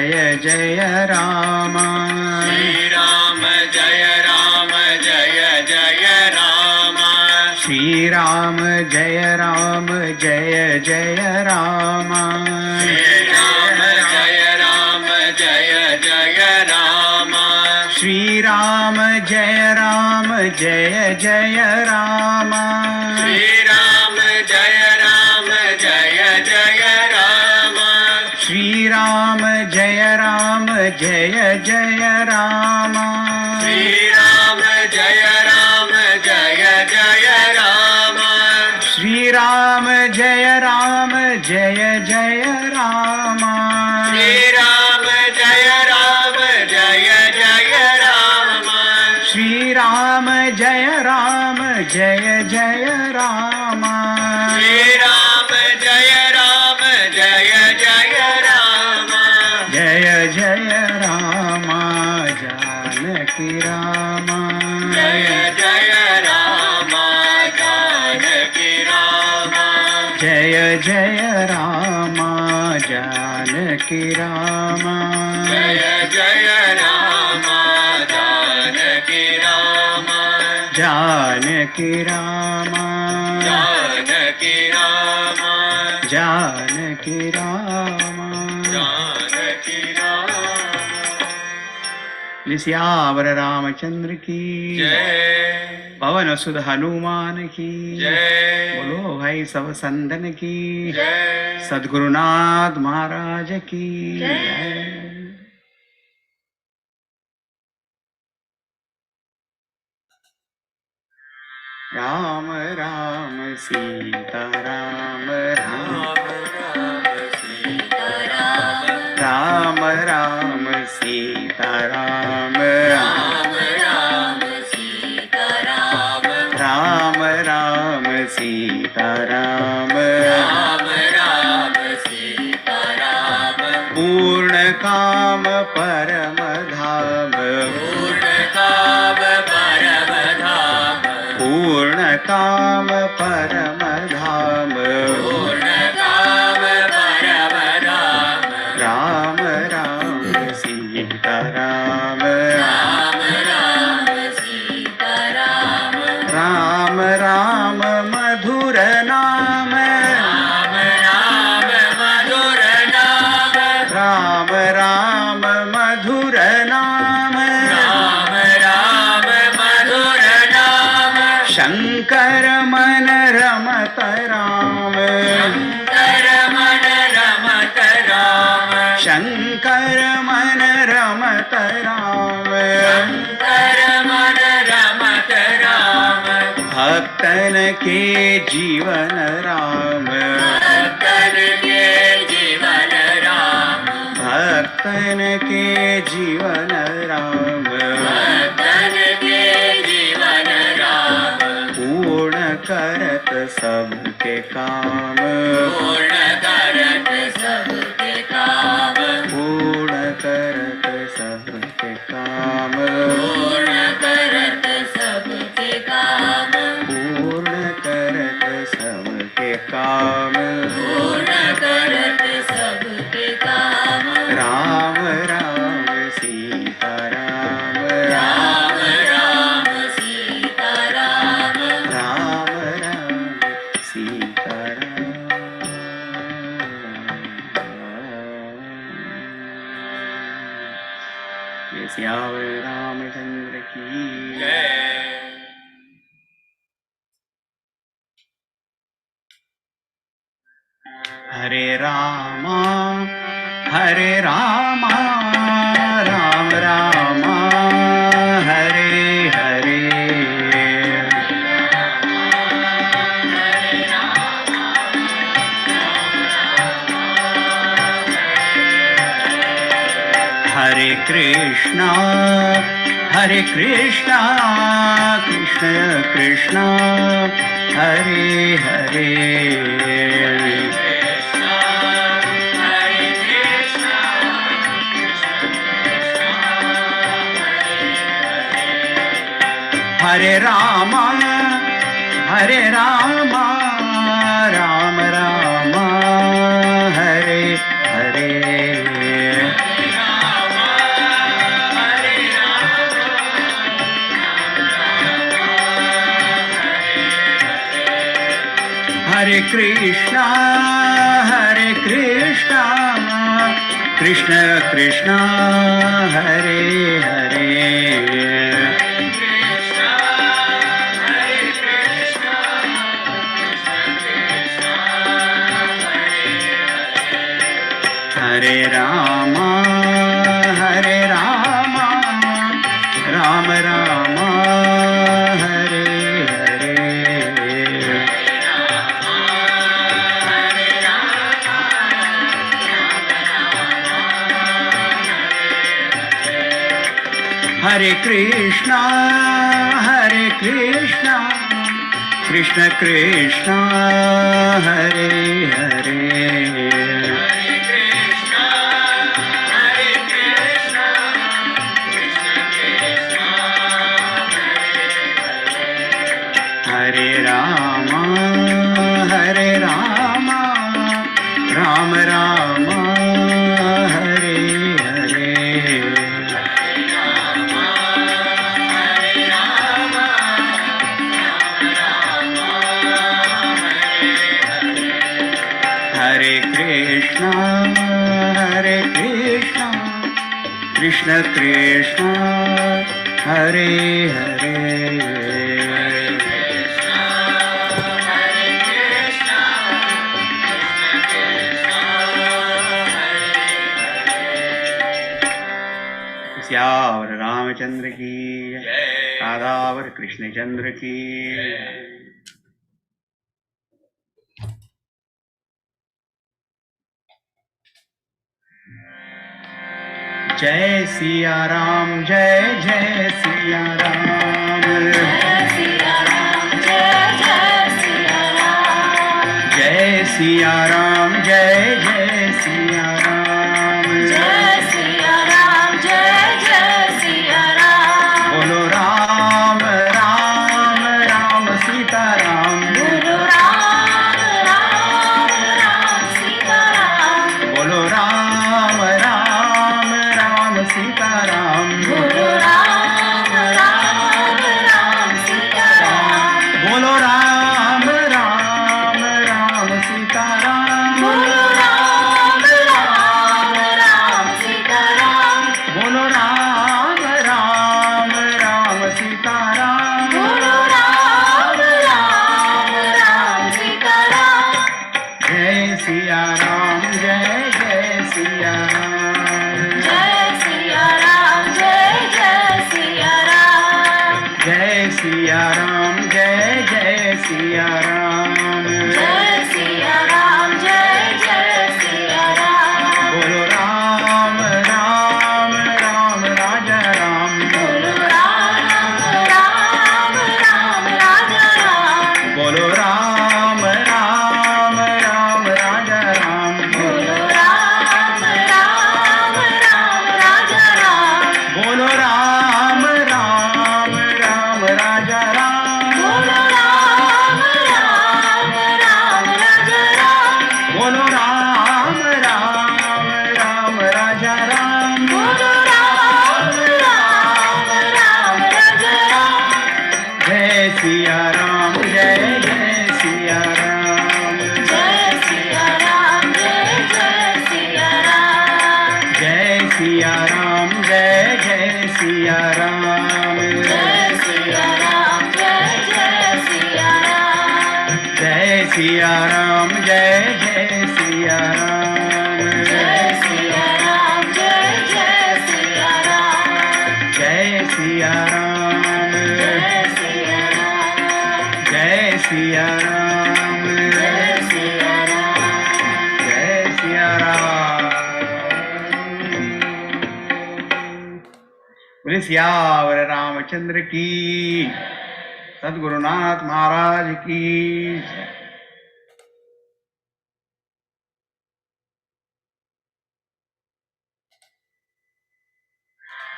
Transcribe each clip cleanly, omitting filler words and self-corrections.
जय जय राम श्री राम जय जय राम श्री राम जय जय जय राम श्री राम जय जय राम श्री राम जय जय राम श्री राम जय जय राम श्री राम जय जय राम श्री राम जय जय राम श्री राम जय जय राम श्री राम जय जय राम श्री राम जय जय राम श्री राम जय जय राम जय जय राम जानकी राम जय जय राम जानकी राम जय जय राम जानकी राम जय जय राम जानकी राम जानकी राम जानकी राम जानकी राम जानकी राम सियावर रामचंद्र की जय पवन सुध हनुमान की जय बोलो भाई सब संतन की जय सद्गुरुनाथ महाराज की जय। राम राम सीता राम राम राम राम सीता राम राम राम राम सीता राम पूर्ण काम परम धाम पूर्ण काम परम धाम राम राम सीता राम राम राम मधुर नाम राम राम मधुर नाम शंकर मन रमत राम शंकर मन रमत राम भक्तन के जीवन राम भक्तन के जीवन राम पूर्ण करत सबके काम पूर्ण करत सबके काम पूर्ण करत सबके काम पूर्ण करत सबके काम पूर्ण करत सबके काम पूर्ण करत सबके काम राम राम सीता राम राम राम सीता राम राम राम सीता राम। जय सियावर रामचंद्र की जय हरे Rama Ram Rama Hare Hare Hare Krishna Krishna Krishna Hare Hare Hare Ram Ram Ram Hare Hare Hare Krishna, Krishna Krishna, Hare Hare. Hare Rama, Rama Rama, Hare Hare. Hare Krishna, Krishna Krishna, Hare Hare. Hare Rama, Rama Rama, Hare Hare. Hare Krishna, Krishna Krishna, Hare Hare. श्यावर Ramchandra की राधावर कृष्णचंद्र की। जय सिया राम, जय जय सिया राम, जय सिया राम, जय जय सिया राम, जय सिया राम, जय जय सिया राम, जय सिया राम, जय जय सिया राम। बोलो राम राम राम सीताराम, बोलो राम राम राम सीताराम, बोलो राम राम राम सीताराम, बोलो राम राम राम सीताराम, बोलो राम राम राम सीताराम, बोलो राम राम राम सीताराम, बोलो राम राम राम सीताराम, बोलो राम राम राम सीताराम। जय सिया राम, जय जय सिया राम, जय सिया राम, जय जय सिया राम, जय सिया राम, जय जय सिया राम, जय सिया राम, जय जय सिया राम। बोलो राम राम राम राजा राम, बोलो राम राम राम राजा राम, बोलो राम राम राम राजा राम, बोलो राम राम राम राजा राम, बोलो राम राम राम राजा राम, बोलो राम राम राम राजा राम, बोलो राम राम राम राजा राम, बोलो राम राम राम राजा राम। जय सिया राम, जय जय सिया राम, जय सिया राम, जय जय सिया राम, जय सिया राम, जय जय सिया राम, जय सिया राम, जय जय सिया राम, जय सिया राम, जय जय सिया राम, जय सिया राम, जय जय सिया राम, जय सिया राम, जय सिया राम, जय सिया राम, जय सिया राम, जय सिया राम। बोले सियावर रामचंद्र की, सद्गुरुनाथ महाराज की।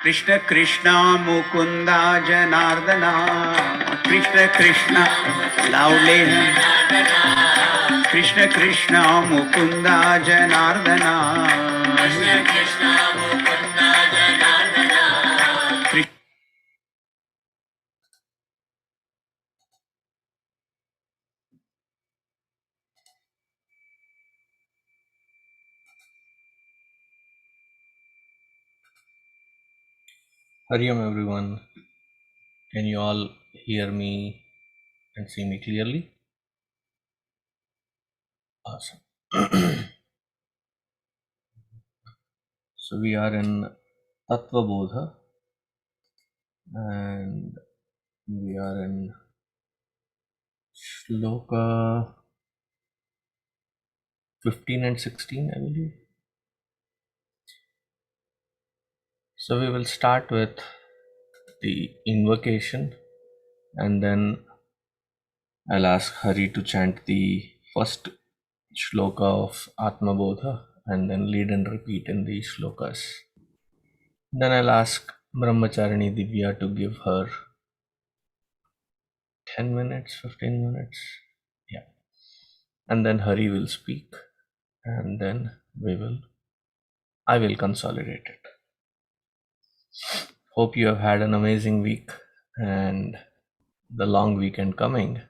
कृष्ण कृष्ण मुकुंदा जनार्दना, कृष्ण कृष्ण लावले, Krishna Krishna Mukunda जनार्दना, Krishna Krishna Mukunda जनार्दना, Hari Om everyone. Can you all hear me and see me clearly? Awesome. So we are in ātmabodha and we are in shloka 15 and 16, I believe. So we will start with the invocation and then I'll ask Hari to chant the first shloka of ātmabodha and then lead and repeat in the shlokas. Then I'll ask Brahmacharini Divya to give her 10 minutes, 15 minutes. Yeah. And then Hari will speak and then I will consolidate it. Hope you have had an amazing week and the long weekend coming.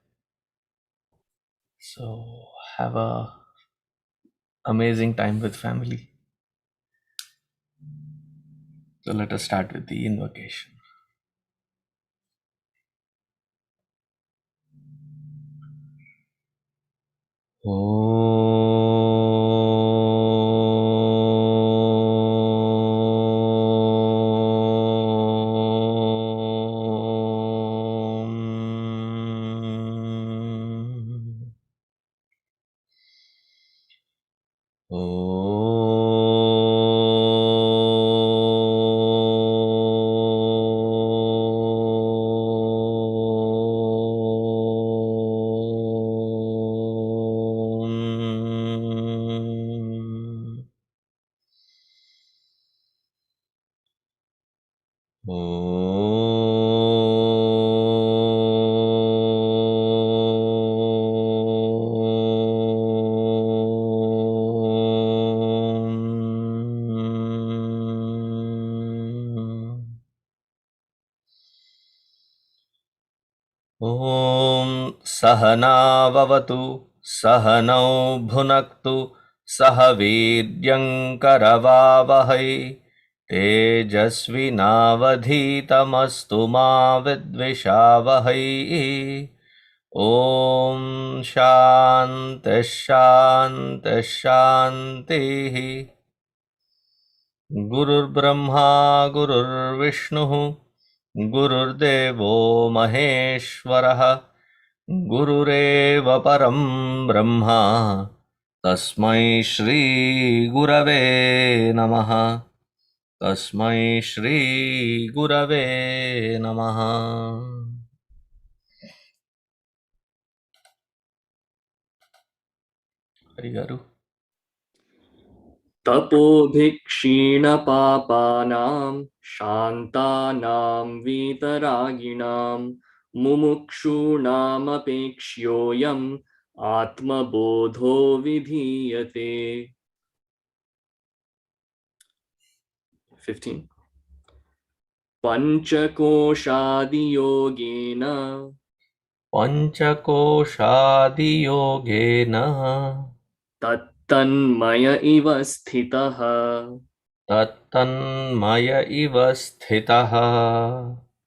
So have a amazing time with family. So let us start with the invocation. Om Sahana Vavatu Sahanau Bhunaktu Sahavidyam Karavavahai Tejasvinavadhitamastu ma vidvishavahai. Om Shanti Shanti Shanti. Gurur Brahma Gurur Vishnu Gururdevo Maheshwaraha Gurureva Param Brahma Tasmai Shri Gurave Namaha. Tasmai Shri Gurave Namaha. Harigaru. तपोभिक्षीणपापानां शान्तानां वीतरागिणां मुमुक्षूणामपेक्ष्योऽयम् आत्मबोधो विधीयते. 15. paṃcakośādiyogena तत्तन्मय इव स्थितः. tattanmaya iva sthitaḥ.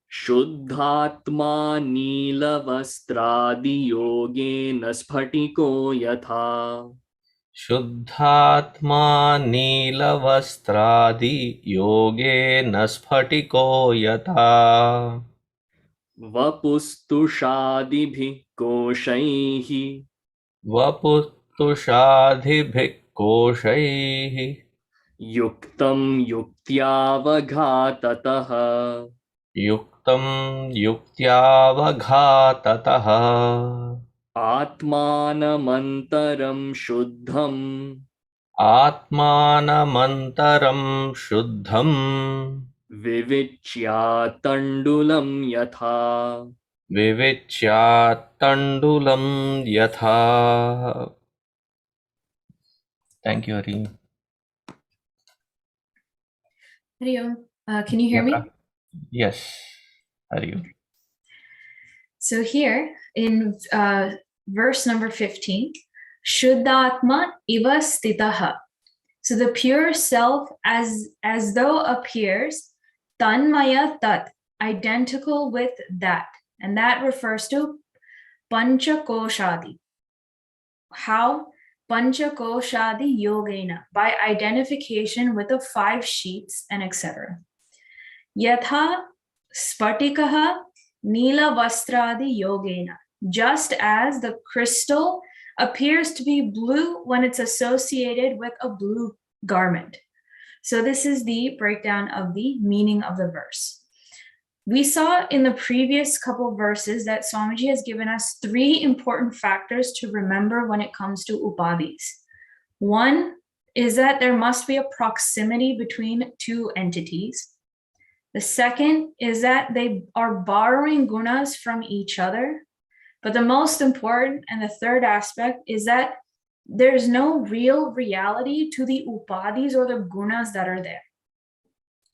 शुद्धātmā nīlavastrādiyogena sphaṭiko yathā. śuddhātmā nīlavastrādiyogena sphaṭiko yathā. vapustuṣādibhiḥ kośairyuktaṃ. vapustuṣādibhiḥ kośairyuktaṃ. yuktam yuktyavaghātataḥ. yuktam yuktyavaghātataḥ. ātmānamantaraṃ śuddhaṃ. ātmānamantaraṃ śuddhaṃ. vivicyāttaṇḍulaṃ yathā. vivicyāttaṇḍulaṃ yathā. Thank you, Hari. Hari Om. Can you hear me? Yes, Hari Om. So here in verse number 15, śuddhātmā iva sthitaḥ. So the pure self as though appears tattanmaya tat, identical with that. And that refers to paṃcakośādiyogena. How? paṃcakośādiyogena, by identification with the 5 sheets and etc. Yathā sphaṭiko nīlavastrādiyogena, just as the crystal appears to be blue when it's associated with a blue garment. So this is the breakdown of the meaning of the verse. We saw in the previous couple verses that Swamiji has given us 3 important factors to remember when it comes to upadhis. One is that there must be a proximity between 2 entities. The second is that they are borrowing gunas from each other. But the most important and the third aspect is that there's no real reality to the upadhis or the gunas that are there.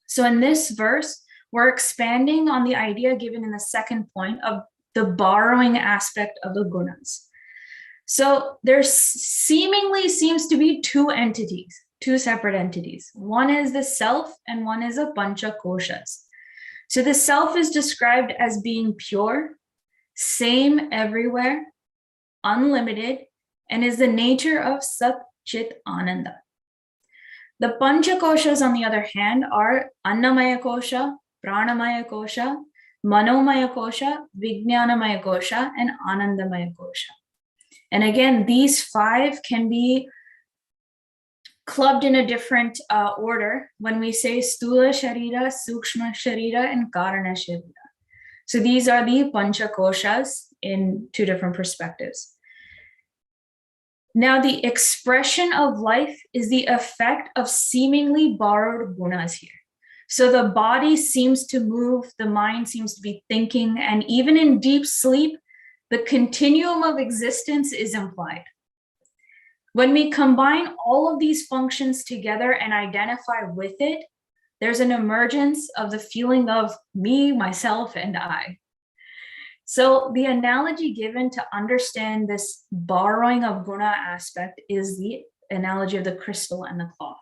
So in this verse, we're expanding on the idea given in the second point of the borrowing aspect of the gunas. So there seemingly seems to be 2 entities, 2 separate entities. One is the self and one is a paṃcakośas. So the self is described as being pure, same everywhere, unlimited, and is the nature of Sat Chit Ananda. The paṃcakośas, on the other hand, are annamaya kosha, pranamaya kosha, manomaya kosha, vijñānamaya kosha, and anandamaya kosha. And again, these 5 can be clubbed in a different order when we say sthula sharira, sukshma sharira, and karana sharira. So these are the paṃcakośas in 2 different perspectives. Now, the expression of life is the effect of seemingly borrowed gunas here. So the body seems to move, the mind seems to be thinking, and even in deep sleep, the continuum of existence is implied. When we combine all of these functions together and identify with it, there's an emergence of the feeling of me, myself, and I. So the analogy given to understand this borrowing of guna aspect is the analogy of the crystal and the cloth.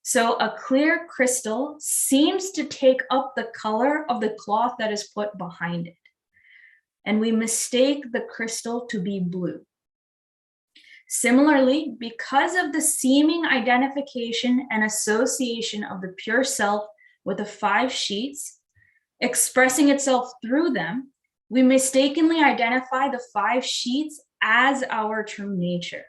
So a clear crystal seems to take up the color of the cloth that is put behind it. And we mistake the crystal to be blue. Similarly, because of the seeming identification and association of the pure self with the 5 sheets, expressing itself through them, we mistakenly identify the 5 sheets as our true nature.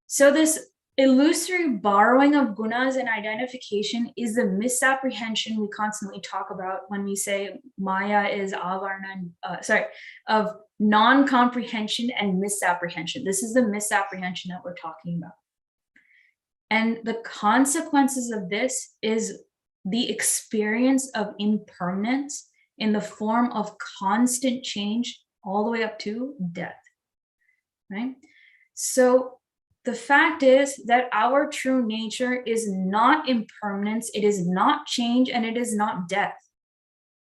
So this illusory borrowing of gunas and identification is the misapprehension we constantly talk about when we say Maya is of non-comprehension and misapprehension. This is the misapprehension that we're talking about. And the consequences of this is the experience of impermanence in the form of constant change all the way up to death, right? So the fact is that our true nature is not impermanence, it is not change, and it is not death.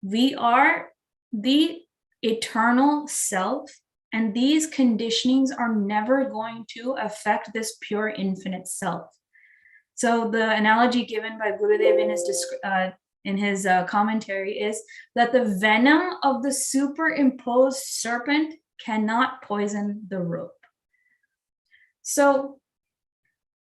We are the eternal self, and these conditionings are never going to affect this pure infinite self. So the analogy given by Gurudev in his commentary is that the venom of the superimposed serpent cannot poison the rope. So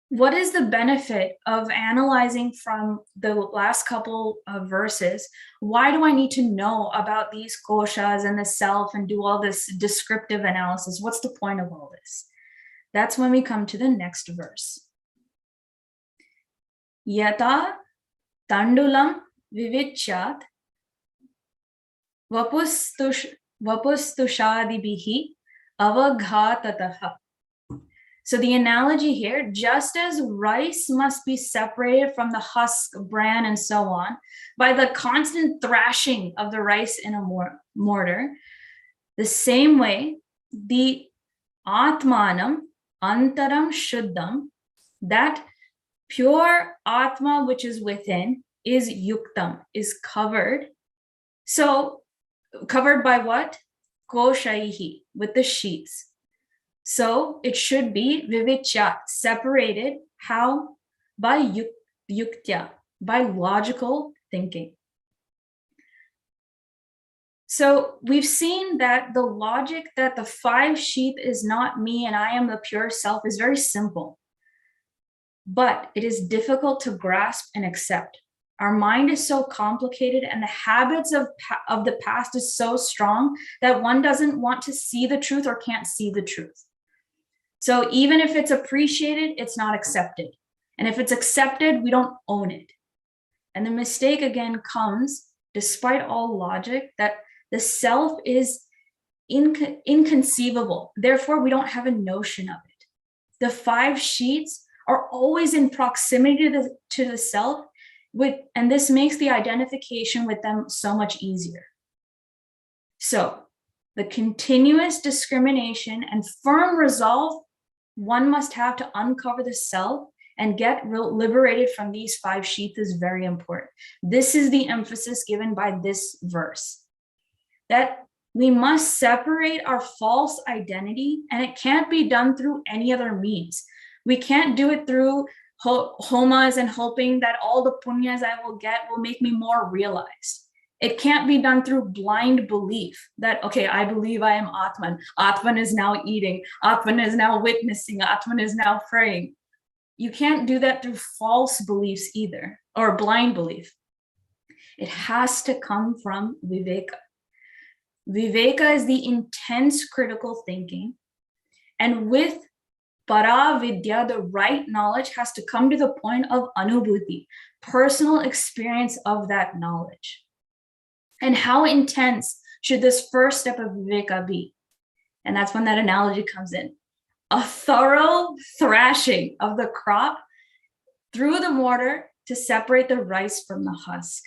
what is the benefit of analyzing from the last couple of verses? Why do I need to know about these koshas and the self and do all this descriptive analysis? What's the point of all this? That's when we come to the next verse. Yathā tattanmaya vivicyāttaṇḍulaṃ vapustuṣādibhiḥ avaghātataḥ. So the analogy here, just as rice must be separated from the husk, bran, and so on by the constant thrashing of the rice in a mortar, the same way, the ātmānamantaraṃ śuddhaṃ, that pure atma which is within, is yuktam, is covered. So covered by what? Kośairyuktaṃ, with the sheets. So it should be vivicyāttaṇḍulaṃ, separated. How? By yuktya, by logical thinking. So we've seen that the logic that the 5 sheath is not me and I am the pure self is very simple, but it is difficult to grasp and accept. Our mind is so complicated and the habits of the past is so strong that one doesn't want to see the truth or can't see the truth. So even if it's appreciated, it's not accepted. And if it's accepted, we don't own it. And the mistake again comes, despite all logic, that the self is inconceivable. Therefore, we don't have a notion of it. The 5 sheets are always in proximity to the self, and this makes the identification with them so much easier. So the continuous discrimination and firm resolve one must have to uncover the self and get liberated from these 5 sheaths is very important. This is the emphasis given by this verse, that we must separate our false identity, and it can't be done through any other means. We can't do it through homas and hoping that all the punyas I will get will make me more realized. It can't be done through blind belief that, okay, I believe I am Atman. Atman is now eating. Atman is now witnessing. Atman is now praying. You can't do that through false beliefs either, or blind belief. It has to come from viveka. Viveka is the intense critical thinking. And with para vidya, the right knowledge has to come to the point of anubhuti, personal experience of that knowledge. And how intense should this first step of viveka be? And that's when that analogy comes in. A thorough thrashing of the crop through the mortar to separate the rice from the husk.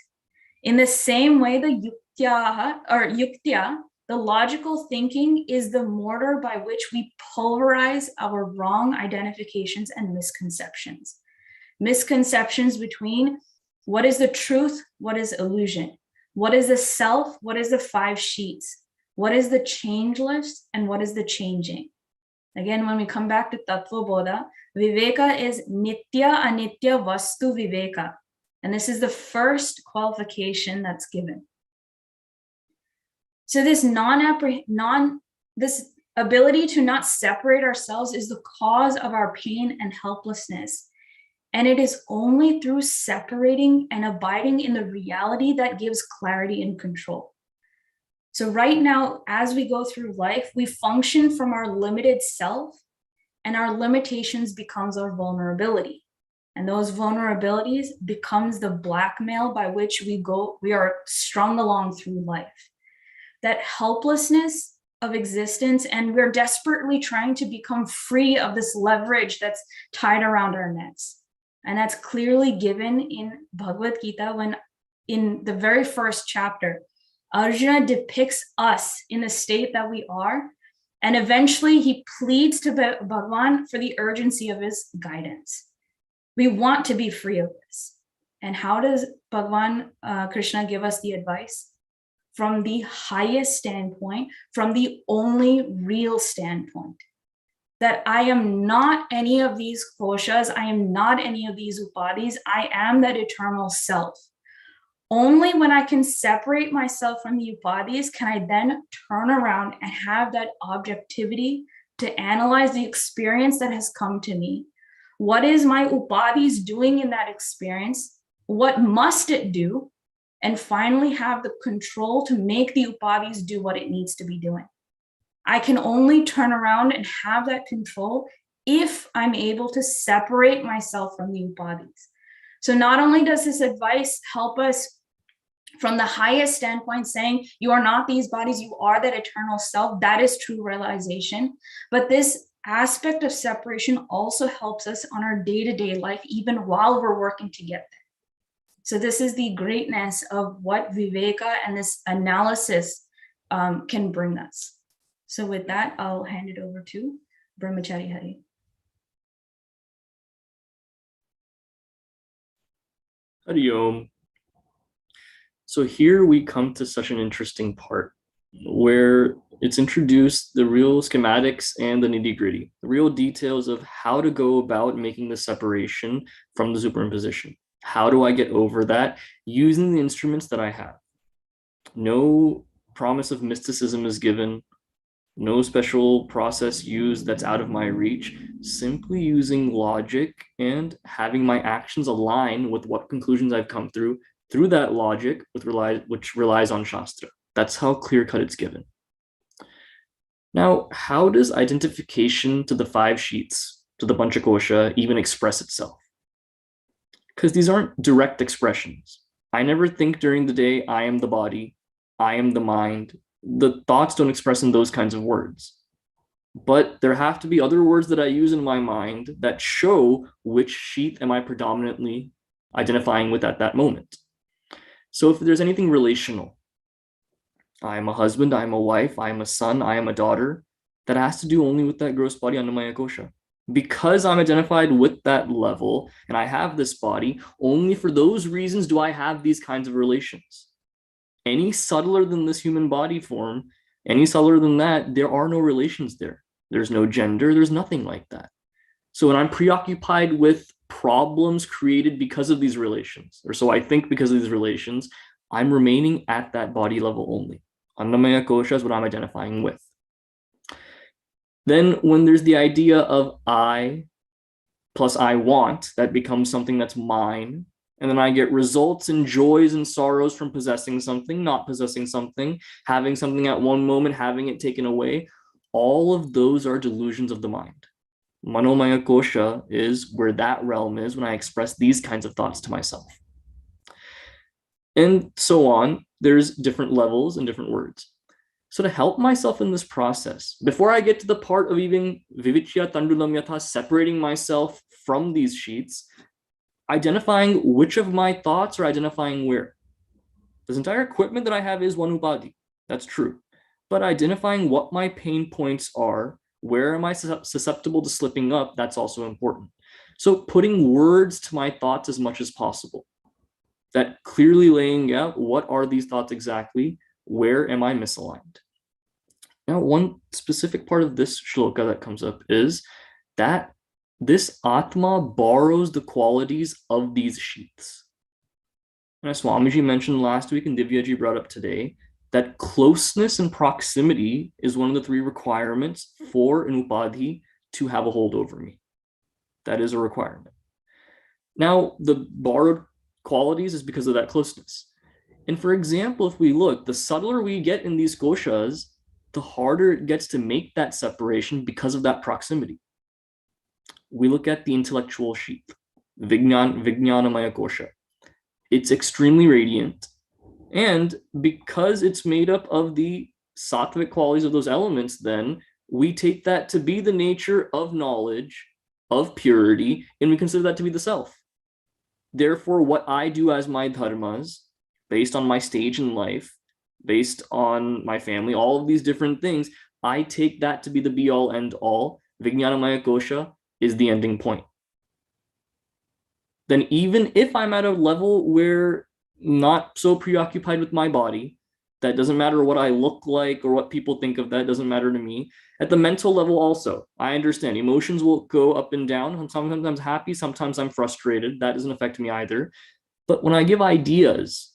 In the same way, the yuktya, the logical thinking, is the mortar by which we pulverize our wrong identifications and misconceptions. Misconceptions between what is the truth, what is illusion, what is the self, what is the 5 sheets, what is the changeless, and what is the changing. Again, when we come back to ātmabodha, viveka is nitya anitya vastu viveka. And this is the first qualification that's given. So this this ability to not separate ourselves is the cause of our pain and helplessness. And it is only through separating and abiding in the reality that gives clarity and control. So right now, as we go through life, we function from our limited self, and our limitations becomes our vulnerability. And those vulnerabilities becomes the blackmail by which we are strung along through life. That helplessness of existence, and we're desperately trying to become free of this leverage that's tied around our necks. And that's clearly given in Bhagavad Gita when in the very first chapter, Arjuna depicts us in the state that we are, and eventually he pleads to Bhagavan for the urgency of his guidance. We want to be free of this. And how does Bhagavan Krishna give us the advice? From the highest standpoint, from the only real standpoint. That I am not any of these koshas, I am not any of these upadhis, I am that eternal self. Only when I can separate myself from the upadhis can I then turn around and have that objectivity to analyze the experience that has come to me. What is my upadhis doing in that experience? What must it do? And finally have the control to make the upadhis do what it needs to be doing. I can only turn around and have that control if I'm able to separate myself from the upadhis. So not only does this advice help us from the highest standpoint, saying you are not these bodies, you are that eternal self, that is true realization. But this aspect of separation also helps us on our day-to-day life, even while we're working to get there. So this is the greatness of what viveka and this analysis can bring us. So with that, I'll hand it over to Brahmachari Hari. Hari Om. So here we come to such an interesting part where it's introduced the real schematics and the nitty-gritty, the real details of how to go about making the separation from the superimposition. How do I get over that? Using the instruments that I have. No promise of mysticism is given. No special process used that's out of my reach. Simply using logic and having my actions align with what conclusions I've come through that logic, which relies on Shastra. That's how clear-cut it's given. Now, how does identification to the 5 sheets, to the paṃcakosha, even express itself? Because these aren't direct expressions. I never think during the day, I am the body, I am the mind. The thoughts don't express in those kinds of words. But there have to be other words that I use in my mind that show which sheet am I predominantly identifying with at that moment. So if there's anything relational, I am a husband, I am a wife, I am a son, I am a daughter, that has to do only with that gross body annamaya kosha. Because I'm identified with that level and I have this body, only for those reasons do I have these kinds of relations. Any subtler than this human body form, any subtler than that, there are no relations there. There's no gender, there's nothing like that. So when I'm preoccupied with problems created because of these relations, or so I think because of these relations, I'm remaining at that body level only. Annamaya kosha is what I'm identifying with. Then when there's the idea of I plus I want, that becomes something that's mine. And then I get results and joys and sorrows from possessing something, not possessing something, having something at one moment, having it taken away. All of those are delusions of the mind. Manomaya kosha is where that realm is when I express these kinds of thoughts to myself. And so on, there's different levels and different words. So to help myself in this process, before I get to the part of even vivicyāttaṇḍulaṃ yathā, separating myself from these sheets, identifying which of my thoughts are identifying where. This entire equipment that I have is one upadhi. That's true. But identifying what my pain points are, where am I susceptible to slipping up, that's also important. So putting words to my thoughts as much as possible. That clearly laying out what are these thoughts exactly, where am I misaligned? Now, one specific part of this shloka that comes up is that this Atma borrows the qualities of these sheaths. And as Swamiji mentioned last week and Divyaji brought up today, that closeness and proximity is one of the 3 requirements for an upadhi to have a hold over me. That is a requirement. Now, the borrowed qualities is because of that closeness. And for example, if we look, the subtler we get in these koshas, the harder it gets to make that separation because of that proximity. We look at the intellectual sheath, Vijnanamaya kosha. It's extremely radiant. And because it's made up of the sattvic qualities of those elements, then we take that to be the nature of knowledge, of purity, and we consider that to be the self. Therefore, what I do as my dharmas, based on my stage in life, based on my family, all of these different things, I take that to be the be-all, end-all. Vijnanamaya kosha is the ending point. Then even if I'm at a level where not so preoccupied with my body, that doesn't matter what I look like or what people think of that, doesn't matter to me. At the mental level also, I understand emotions will go up and down. Sometimes I'm happy, sometimes I'm frustrated. That doesn't affect me either. But when I give ideas,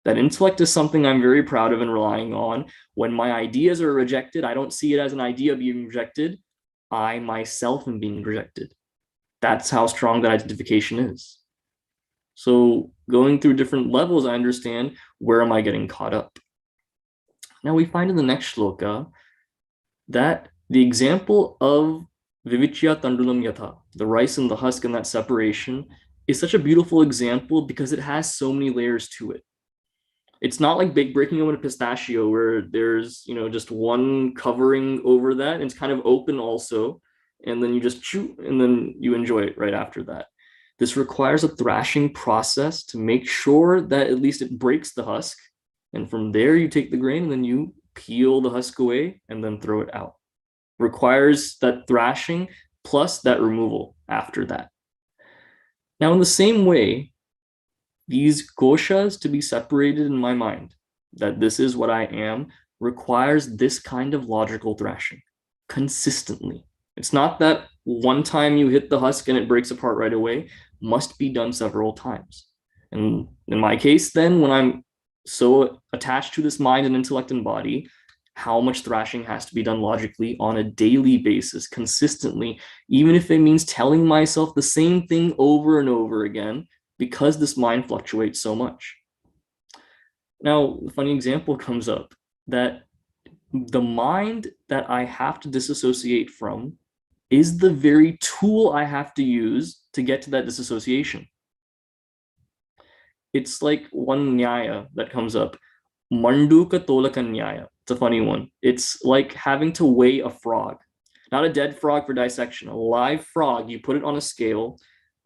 that intellect is something I'm very proud of and relying on. When my ideas are rejected, I don't see it as an idea being rejected. I myself am being rejected. That's how strong that identification is. So going through different levels, I understand where am I getting caught up. Now we find in the next shloka that the example of vivicyāttaṇḍulaṃ yathā, the rice and the husk and that separation, is such a beautiful example because it has so many layers to it. It's not like breaking open a pistachio where there's, just one covering over that. And it's kind of open also. And then you just chew and then you enjoy it right after that. This requires a thrashing process to make sure that at least it breaks the husk. And from there you take the grain and then you peel the husk away and then throw it out. Requires that thrashing plus that removal after that. Now in the same way, these koshas to be separated in my mind, that this is what I am, requires this kind of logical thrashing consistently. It's not that one time you hit the husk and it breaks apart right away, must be done several times. And in my case, then, when I'm so attached to this mind and intellect and body, how much thrashing has to be done logically on a daily basis, consistently, even if it means telling myself the same thing over and over again, because this mind fluctuates so much. Now, a funny example comes up that the mind that I have to disassociate from is the very tool I have to use to get to that disassociation. It's like one nyaya that comes up, manduka tolaka nyaya. It's a funny one. It's like having to weigh a frog, not a dead frog for dissection, a live frog. You put it on a scale,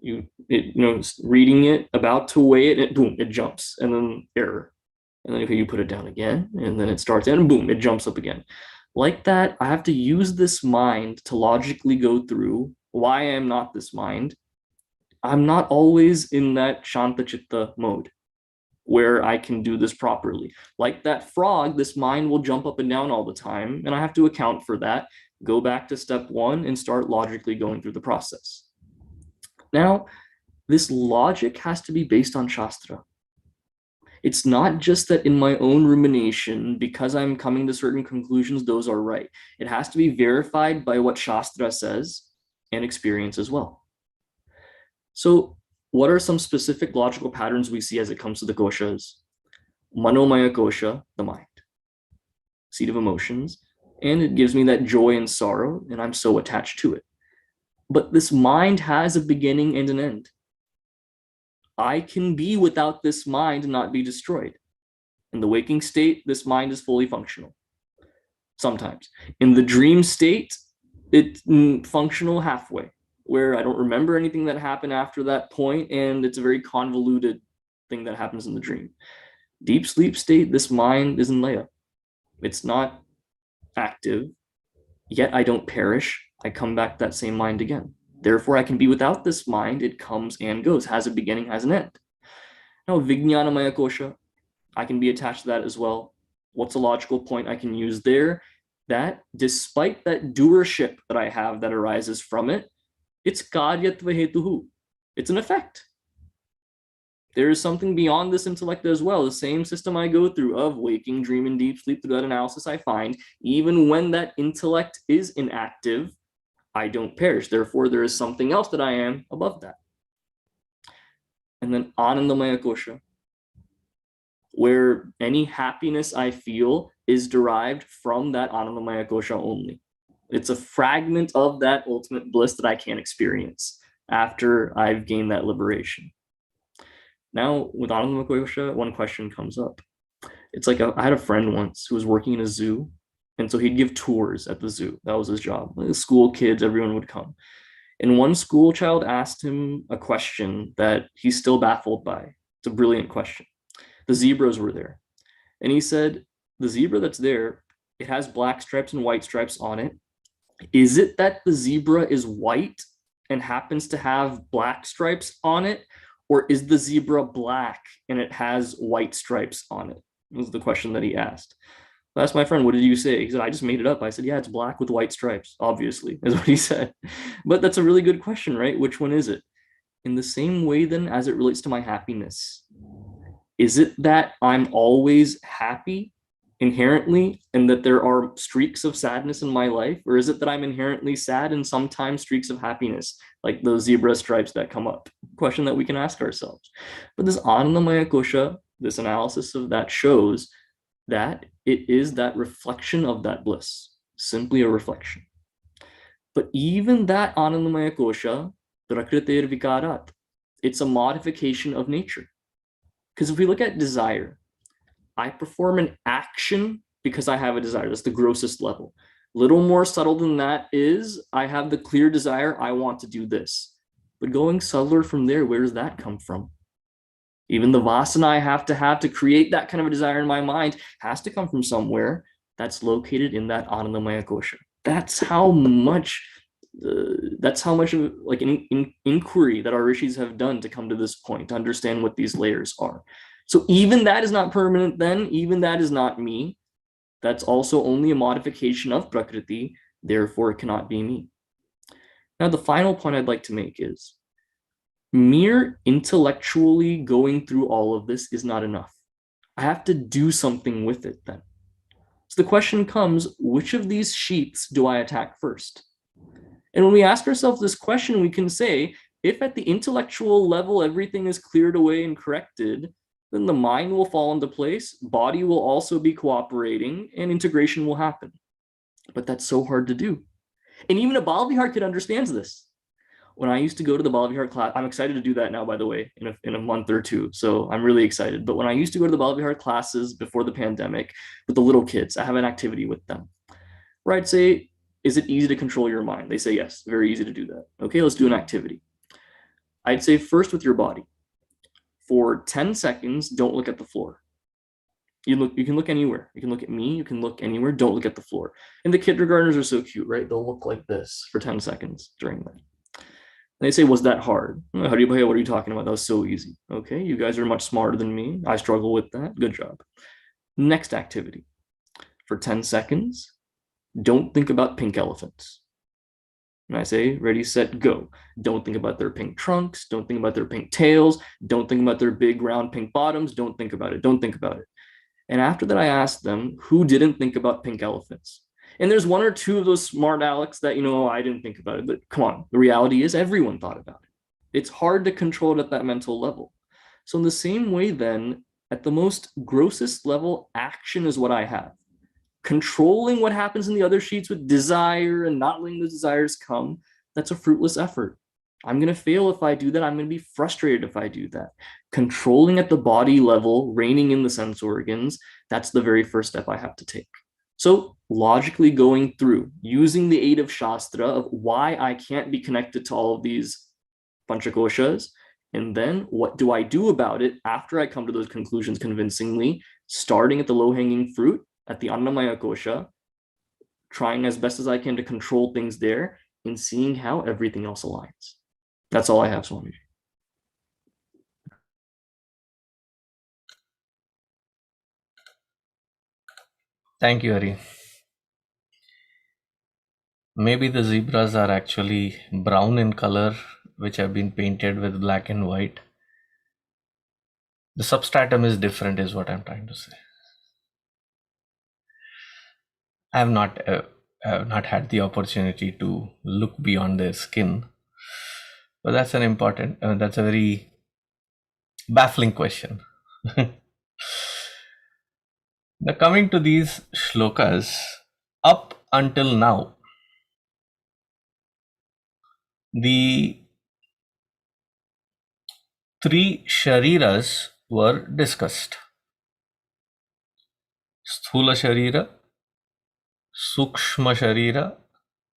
reading it, about to weigh it, and boom, it jumps, and then error. And then if you put it down again, and then it starts, and boom, it jumps up again. Like that, I have to use this mind to logically go through why I am not this mind. I'm not always in that shanta chitta mode where I can do this properly. Like that frog, this mind will jump up and down all the time, and I have to account for that, go back to step one, and start logically going through the process. Now, this logic has to be based on Shastra. It's not just that in my own rumination, because I'm coming to certain conclusions, those are right. It has to be verified by what Shastra says and experience as well. So what are some specific logical patterns we see as it comes to the koshas? Manomaya kosha, the mind, seat of emotions, and it gives me that joy and sorrow, and I'm so attached to it. But this mind has a beginning and an end. I can be without this mind and not be destroyed. In the waking state, this mind is fully functional. Sometimes. In the dream state, it's functional halfway, where I don't remember anything that happened after that point, and it's a very convoluted thing that happens in the dream. Deep sleep state, this mind is in laya. It's not active, yet I don't perish. I come back to that same mind again. Therefore, I can be without this mind. It comes and goes, has a beginning, has an end. Now, vijnanamaya kosha, I can be attached to that as well. What's a logical point I can use there? That despite that doership that I have that arises from it, it's karyatva-hetuhu. It's an effect. There is something beyond this intellect as well. The same system I go through of waking, dream, and deep sleep, through that analysis I find, even when that intellect is inactive, I don't perish. Therefore, there is something else that I am above that. And then anandamaya kosha, where any happiness I feel is derived from that anandamaya kosha only. It's a fragment of that ultimate bliss that I can't experience after I've gained that liberation. Now, with anandamaya kosha, one question comes up. It's like I had a friend once who was working in a zoo, and so he'd give tours at the zoo. That was his job. The school kids, everyone would come. And one school child asked him a question that he's still baffled by. It's a brilliant question. The zebras were there. And he said, the zebra that's there, it has black stripes and white stripes on it. Is it that the zebra is white and happens to have black stripes on it? Or is the zebra black and it has white stripes on it? Was the question that he asked. I asked my friend, what did you say? He said, I just made it up. I said, yeah, it's black with white stripes, obviously, is what he said. But that's a really good question, right? Which one is it? In the same way then, as it relates to my happiness, is it that I'm always happy inherently and that there are streaks of sadness in my life? Or is it that I'm inherently sad and sometimes streaks of happiness, like those zebra stripes that come up? Question that we can ask ourselves. But this Anandamaya Kosha, this analysis of that shows that it is that reflection of that bliss, simply a reflection. But even that Anandamaya Kosha, Prakritir Vikarat, it's a modification of nature. Because if we look at desire, I perform an action because I have a desire. That's the grossest level. Little more subtle than that is I have the clear desire, I want to do this. But going subtler from there, where does that come from? Even the vasana I have to create that kind of a desire in my mind has to come from somewhere that's located in that Anandamaya Kosha. That's how much of like an inquiry that our rishis have done to come to this point, to understand what these layers are. So even that is not permanent then, even that is not me. That's also only a modification of Prakriti, therefore it cannot be me. Now the final point I'd like to make is, Mere intellectually going through all of this is not enough. I have to do something with it then. So the question comes, which of these sheets do I attack first? And when we ask ourselves this question, we can say, if at the intellectual level everything is cleared away and corrected, then the mind will fall into place, body will also be cooperating, and integration will happen. But that's so hard to do. And even a Balavihar kid understands this. When I used to go to the Balavihar class, I'm excited to do that now, by the way, in a month or two. So I'm really excited. But when I used to go to the Balavihar classes before the pandemic with the little kids, I have an activity with them where I'd say, is it easy to control your mind? They say, yes, very easy to do that. Okay, let's do an activity. I'd say first with your body. For 10 seconds, don't look at the floor. You can look anywhere. You can look at me, you can look anywhere, don't look at the floor. And the kindergartners are so cute, right? They'll look like this for 10 seconds during that. And they say, was that hard? Haribhaiya, what are you talking about? That was so easy. Okay, you guys are much smarter than me. I struggle with that. Good job. Next activity. For 10 seconds, don't think about pink elephants. And I say, ready, set, go. Don't think about their pink trunks. Don't think about their pink tails. Don't think about their big round pink bottoms. Don't think about it. Don't think about it. And after that, I asked them, who didn't think about pink elephants? And there's one or two of those smart Alex that, I didn't think about it. But come on, the reality is everyone thought about it. It's hard to control it at that mental level. So in the same way then, at the most grossest level, action is what I have. Controlling what happens in the other sheets with desire and not letting the desires come, that's a fruitless effort. I'm going to fail if I do that. I'm going to be frustrated if I do that. Controlling at the body level, reining in the sense organs, that's the very first step I have to take. So logically going through, using the aid of Shastra of why I can't be connected to all of these paṃcakośas, and then what do I do about it after I come to those conclusions convincingly, starting at the low-hanging fruit, at the annamaya kosha, trying as best as I can to control things there, and seeing how everything else aligns. That's all I have, Swami. Thank you, Hari. Maybe the zebras are actually brown in color, which have been painted with black and white. The substratum is different, is what I'm trying to say. I have not had the opportunity to look beyond their skin, but that's that's a very baffling question. Now, coming to these shlokas, up until now, the three shariras were discussed: sthula sharira, sukshma sharira,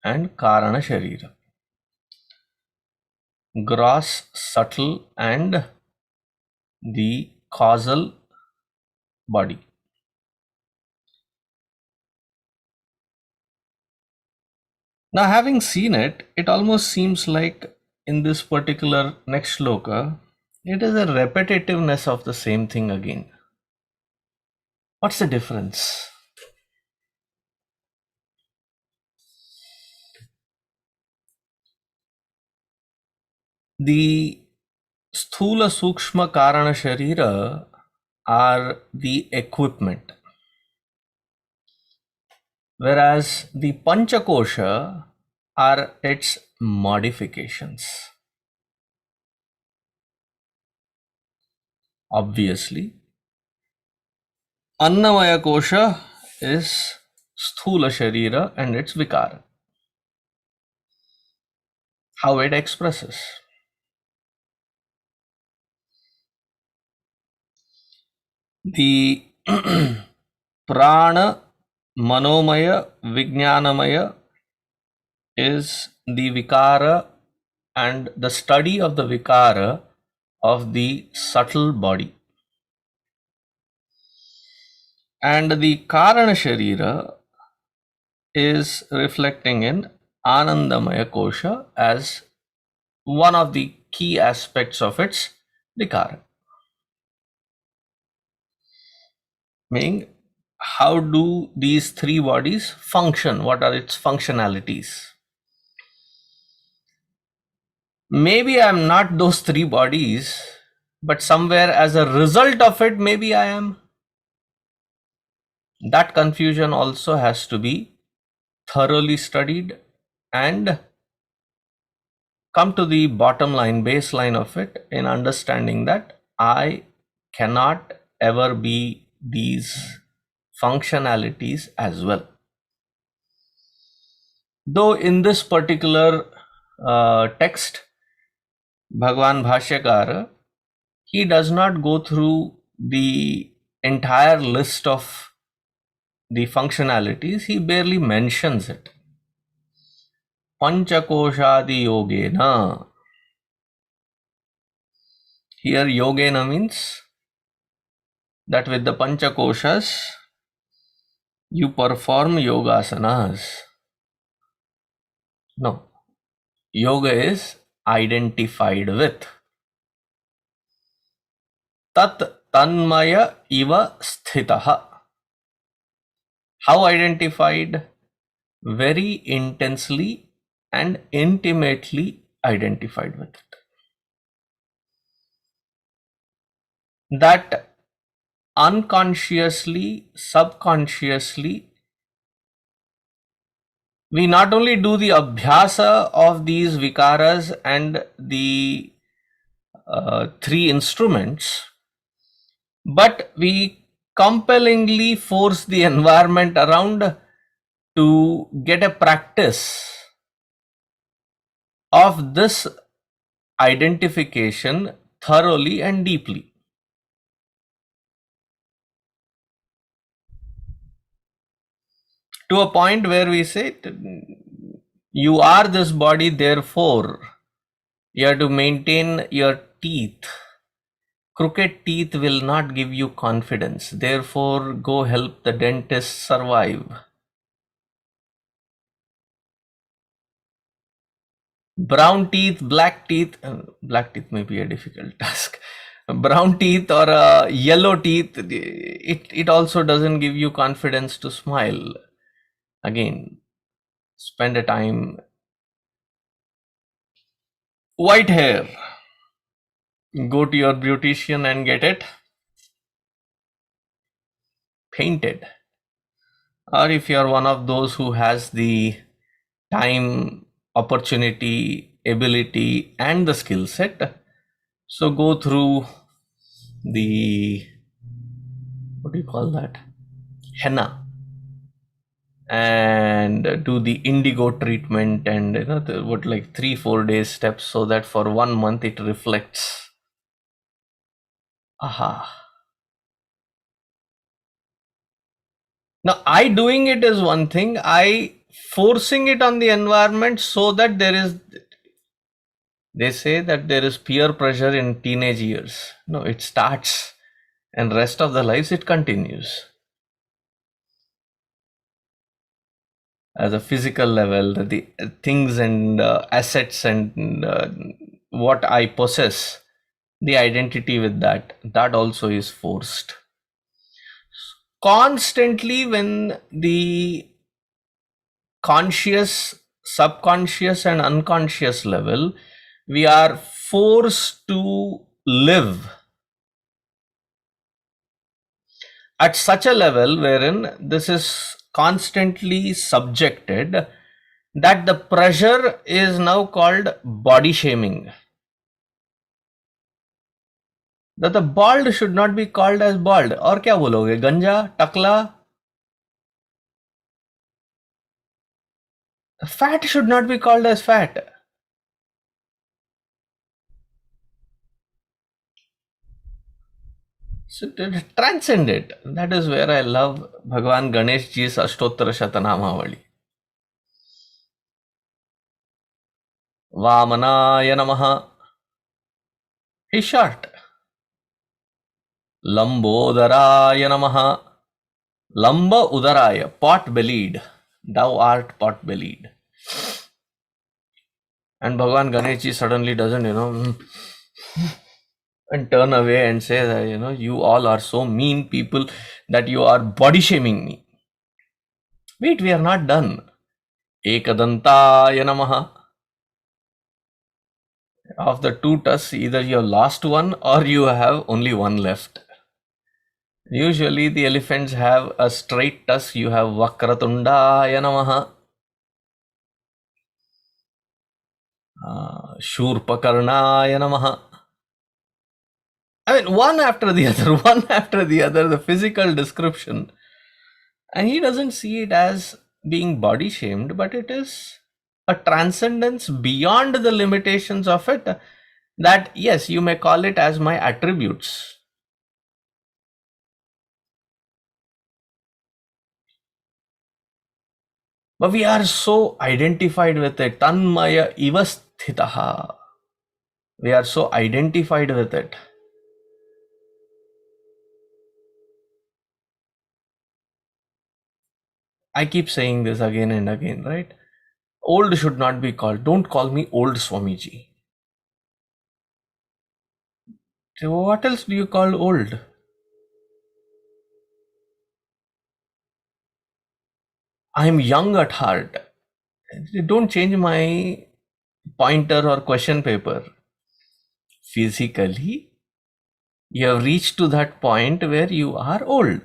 and karana sharira. Gross, subtle, and the causal body. Now, having seen it, it almost seems like in this particular next shloka, it is a repetitiveness of the same thing again. What's the difference? The sthula, sukshma, karana, sharira are the equipment, whereas the paṃcakosha are its modifications. Obviously, annamaya kosha is sthula sharira and its vikara, how it expresses. The prana, manomaya, vijnanamaya is the vikara and the study of the vikara of the subtle body. And the karana sharira is reflecting in anandamaya kosha as one of the key aspects of its vikara. Meaning, how do these three bodies function? What are its functionalities? maybe I am not those three bodies, but somewhere as a result of it, maybe I am. That confusion also has to be thoroughly studied and come to the bottom line, baseline of it, in understanding that I cannot ever be these functionalities as well. Though in this particular text, Bhagwan Bhashyakara, he does not go through the entire list of the functionalities, he barely mentions it. paṃcakośādiyogena. Here yogena means that with the panchakoshas you perform yogasanas. No, yoga is identified with. tattanmaya iva sthitaḥ. How identified? Very intensely and intimately identified with it. That unconsciously, subconsciously, we not only do the abhyasa of these vikaras and the three instruments, but we compellingly force the environment around to get a practice of this identification thoroughly and deeply. To a point where we say, you are this body, therefore you have to maintain your teeth. Crooked teeth will not give you confidence. Therefore, go help the dentist survive. Brown teeth, black teeth may be a difficult task. Brown teeth or yellow teeth, it also doesn't give you confidence to smile. Again, spend a time. White hair, go to your beautician and get it painted. Or if you are one of those who has the time, opportunity, ability and the skill set, so go through the, what do you call that, henna, and do the indigo treatment, and like 3-4 days steps, so that for 1 month it reflects. Aha. Now, I doing it is one thing, I forcing it on the environment so that there is, they say that there is peer pressure in teenage years. No, it starts and rest of the lives it continues. As a physical level, the things and assets and what I possess, the identity with that also is forced. Constantly when the conscious, subconscious and unconscious level, we are forced to live at such a level wherein this is constantly subjected, that the pressure is now called body shaming. That the bald should not be called as bald. और क्या बोलोगे, गंजा, टकला? Fat should not be called as fat. So to transcend it, that is where I love Bhagavan Ganesh Ji's Ashtottara Shatanamavali. Vamanaya Namaha. He's short. Lambodaraya Namaha. Lamba Udaraya, pot-bellied. Thou art pot-bellied. And Bhagavan Ganesh Ji suddenly doesn't, and turn away and say that, you all are so mean people that you are body shaming me. Wait, we are not done. Ekadantaya Namaha. Of the two tusks, either you have lost one or you have only one left. Usually the elephants have a straight tusk. You have Vakratundaya Namaha, Shurpakarnaya Namaha. I mean, one after the other, one after the other, the physical description. And he doesn't see it as being body shamed, but it is a transcendence beyond the limitations of it, that yes, you may call it as my attributes. But we are so identified with it. Tattanmaya iva sthitaḥ. We are so identified with it. I keep saying this again and again, right? Old should not be called. Don't call me old Swamiji. So what else do you call old? I am young at heart. Don't change my pointer or question paper. Physically, you have reached to that point where you are old.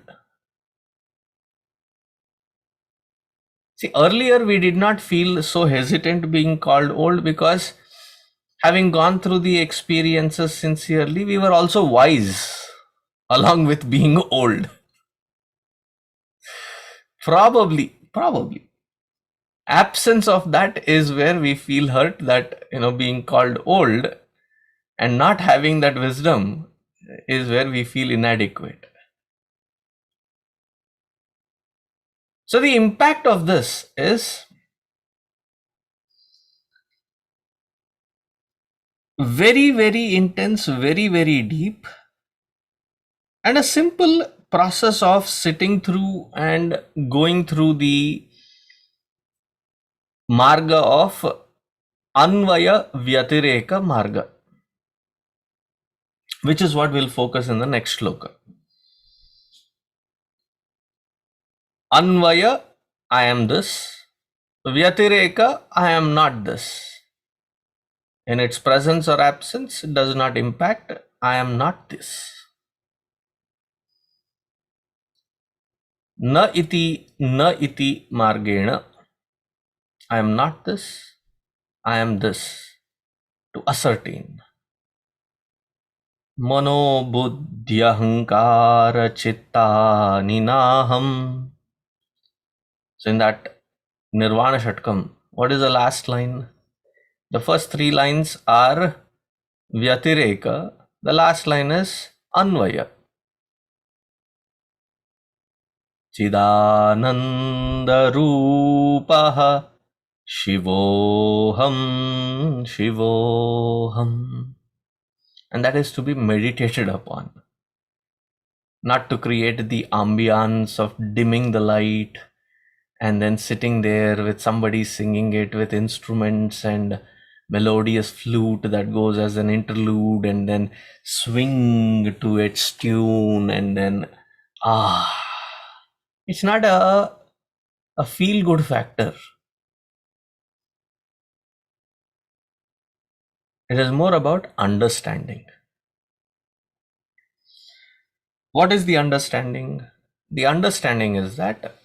See, earlier we did not feel so hesitant being called old because having gone through the experiences sincerely, we were also wise along with being old. Probably. Absence of that is where we feel hurt, that being called old and not having that wisdom is where we feel inadequate. So the impact of this is very, very intense, very, very deep, and a simple process of sitting through and going through the marga of Anvaya Vyatireka Marga, which is what we'll focus in the next shloka. Anvaya, I am this. Vyatireka, I am not this. In its presence or absence, it does not impact. I am not this. Na iti margena. I am not this. I am this. To ascertain. Mano buddhyahankara chitta ninaham. So in that Nirvana Shatkam, what is the last line? The first three lines are Vyatireka. The last line is Anvaya. Chidananda Rupaha Shivoham Shivoham. And that is to be meditated upon. Not to create the ambience of dimming the light and then sitting there with somebody singing it with instruments and melodious flute that goes as an interlude and then swing to its tune and then it's not a feel-good factor. It is more about understanding. What is the understanding? The understanding is that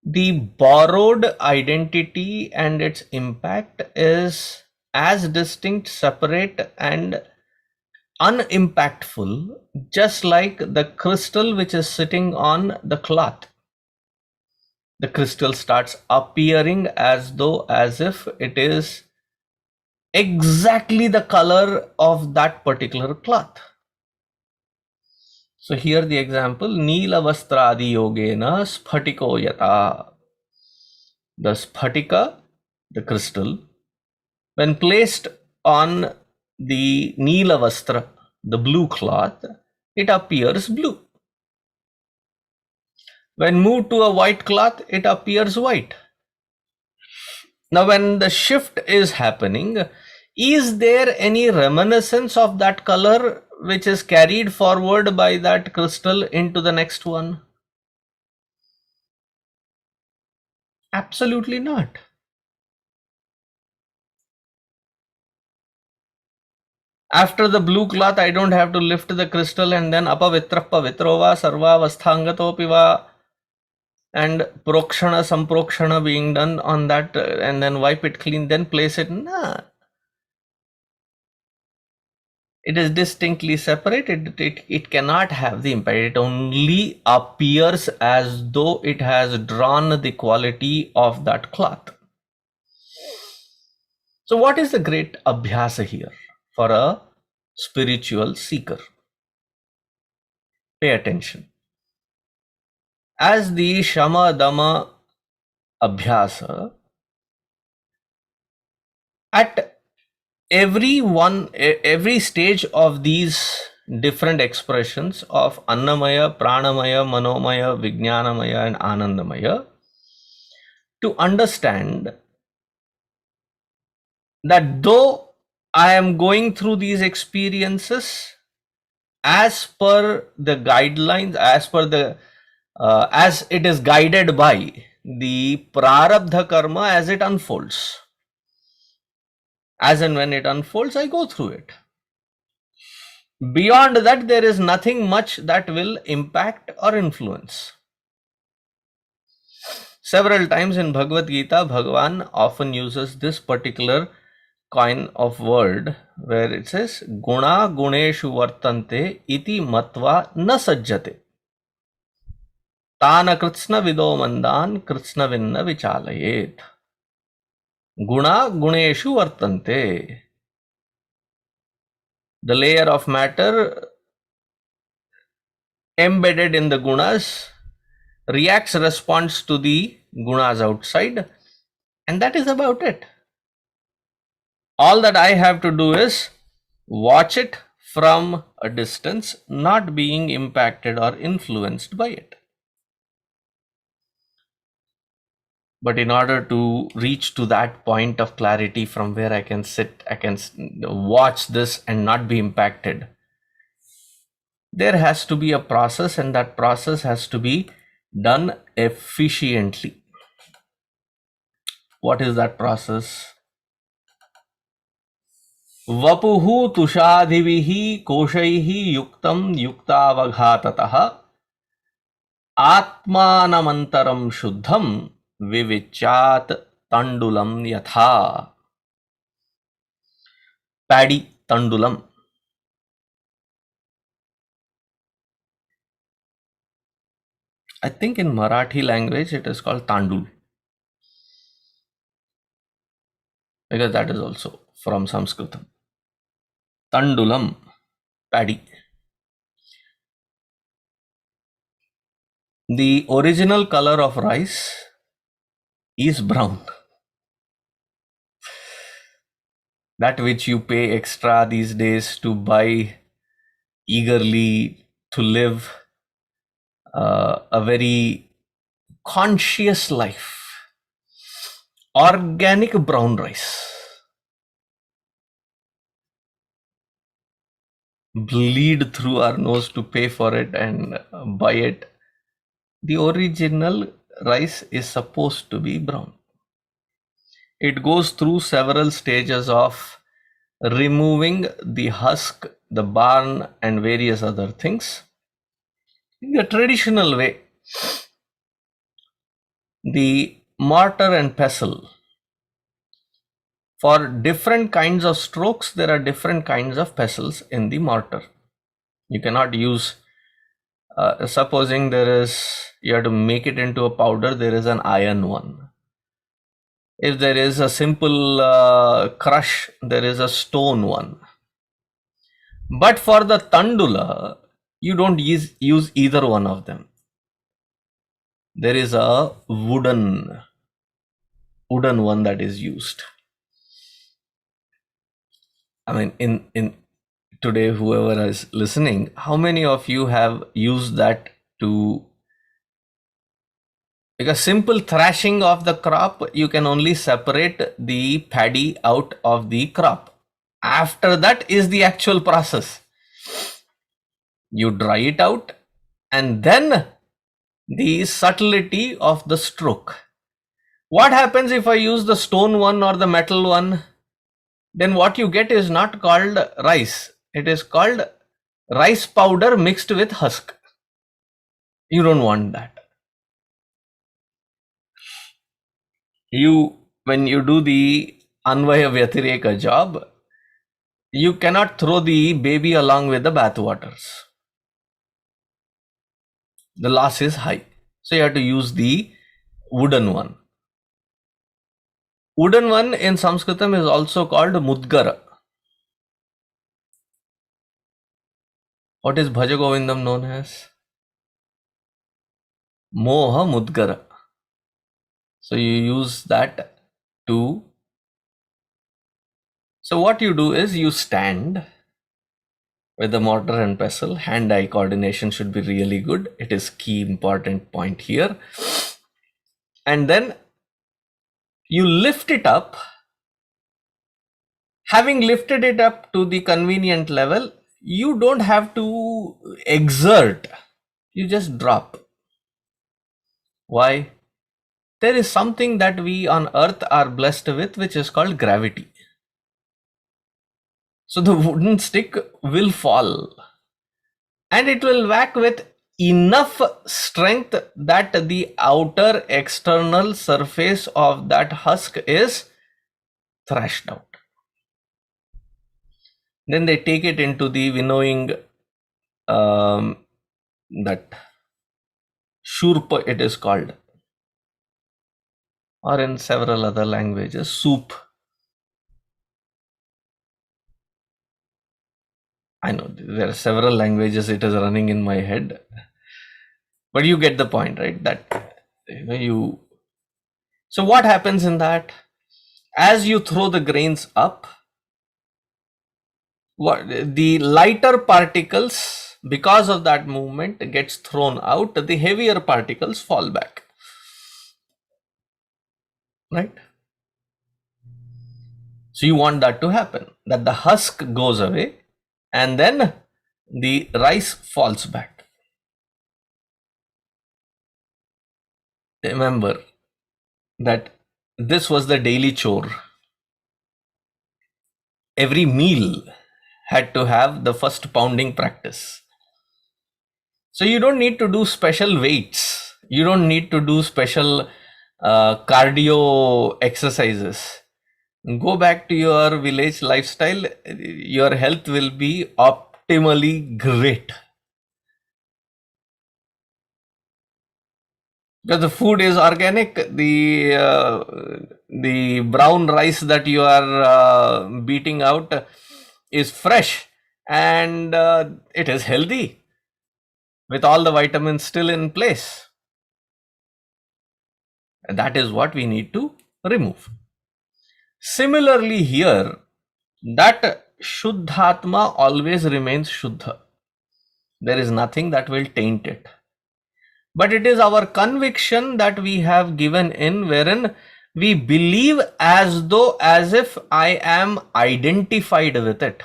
the borrowed identity and its impact is as distinct, separate, and unimpactful, just like the crystal which is sitting on the cloth. The crystal starts appearing as if it is exactly the color of that particular cloth. So here the example, nīlavastrādiyogena sphaṭiko yathā. The sphaṭika, the crystal, when placed on the nīlavastra, the blue cloth, it appears blue. When moved to a white cloth, it appears white. Now when the shift is happening, is there any reminiscence of that color which is carried forward by that crystal into the next one? Absolutely not. After the blue cloth, I don't have to lift the crystal and then apavitra pavitrova sarvavasthangatopiva and prokshana samprokshana being done on that and then wipe it clean, then place it. Nah. It is distinctly separated. It cannot have the impact. It only appears as though it has drawn the quality of that cloth. So what is the great abhyasa here for a spiritual seeker? Pay attention. As the shama dama abhyasa, at every stage of these different expressions of annamaya, pranamaya, manomaya, vijnanamaya and anandamaya, to understand that though I am going through these experiences as per the guidelines, as it is guided by the prarabdha karma as it unfolds. As and when it unfolds, I go through it. Beyond that, there is nothing much that will impact or influence. Several times in Bhagavad Gita, Bhagavan often uses this particular kind of word where it says, Guna guneshu vartante iti matva na sajjate. Tana kritsna vido mandan kritsna vinna vichalayet. Guna guneshu vartante. The layer of matter embedded in the gunas responds to the gunas outside, and that is about it. All that I have to do is watch it from a distance, not being impacted or influenced by it. But in order to reach to that point of clarity from where I can sit, I can watch this and not be impacted, there has to be a process, and that process has to be done efficiently. What is that process? Vapustuṣādibhiḥ kośairyuktaṃ yuktyavaghātataḥ ātmānamantaraṃ śuddhaṃ vivicyāttaṇḍulaṃ yathā. Paddy tandulam. I think in Marathi language it is called tandul, because that is also from Sanskritam. Tandulam, paddy. The original color of rice is brown. That which you pay extra these days to buy eagerly to live a very conscious life. Organic brown rice. Bleed through our nose to pay for it and buy it. The original rice is supposed to be brown. It goes through several stages of removing the husk, the barn, and various other things. In the traditional way, the mortar and pestle, for different kinds of strokes, there are different kinds of pestles in the mortar. You cannot use, supposing you have to make it into a powder, there is an iron one. If there is a simple crush, there is a stone one. But for the tandula, you don't use either one of them. There is a wooden one that is used. I mean, in today, whoever is listening, how many of you have used that to, because simple thrashing of the crop, you can only separate the paddy out of the crop. After that is the actual process. You dry it out, and then the subtlety of the stroke. What happens if I use the stone one or the metal one? then what you get is not called rice. It is called rice powder mixed with husk. You don't want that. When you do the Anvaya Vyatireka job, you cannot throw the baby along with the bathwaters. The loss is high. So you have to use the wooden one. Wooden one in Sanskritam is also called Mudgara. What is Bhaja Govindam known as? Moha Mudgara. So you use that to. So what you do is you stand with the mortar and pestle. Hand-eye coordination should be really good. It is key important point here. And then you lift it up. Having lifted it up to the convenient level, you don't have to exert. You just drop. Why? There is something that we on earth are blessed with, which is called gravity. So the wooden stick will fall and it will whack with enough strength that the outer external surface of that husk is thrashed out. Then they take it into the winnowing, that shurpa it is called, or in several other languages, soup. I know there are several languages it is running in my head, but you get the point, right? That so what happens in that? As you throw the grains up, the lighter particles, because of that movement, gets thrown out. The heavier particles fall back, right? So you want that to happen, that the husk goes away and then the rice falls back. Remember that this was the daily chore. Every meal had to have the first pounding practice. So you don't need to do special weights. You don't need to do special cardio exercises. Go back to your village lifestyle. Your health will be optimally great. Because the food is organic, the brown rice that you are beating out is fresh and it is healthy with all the vitamins still in place. And that is what we need to remove. Similarly here, that śuddhātmā always remains shuddha. There is nothing that will taint it. But it is our conviction that we have given in, wherein we believe as if I am identified with it.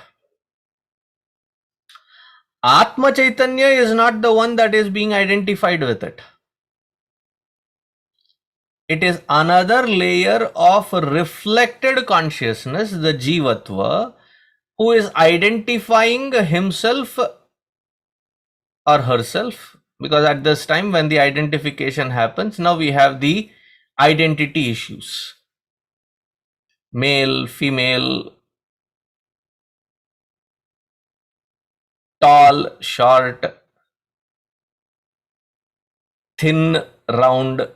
Atma Chaitanya is not the one that is being identified with it. It is another layer of reflected consciousness, the jivatva, who is identifying himself or herself. Because at this time when the identification happens, now we have the identity issues. Male, female, tall, short, thin, round.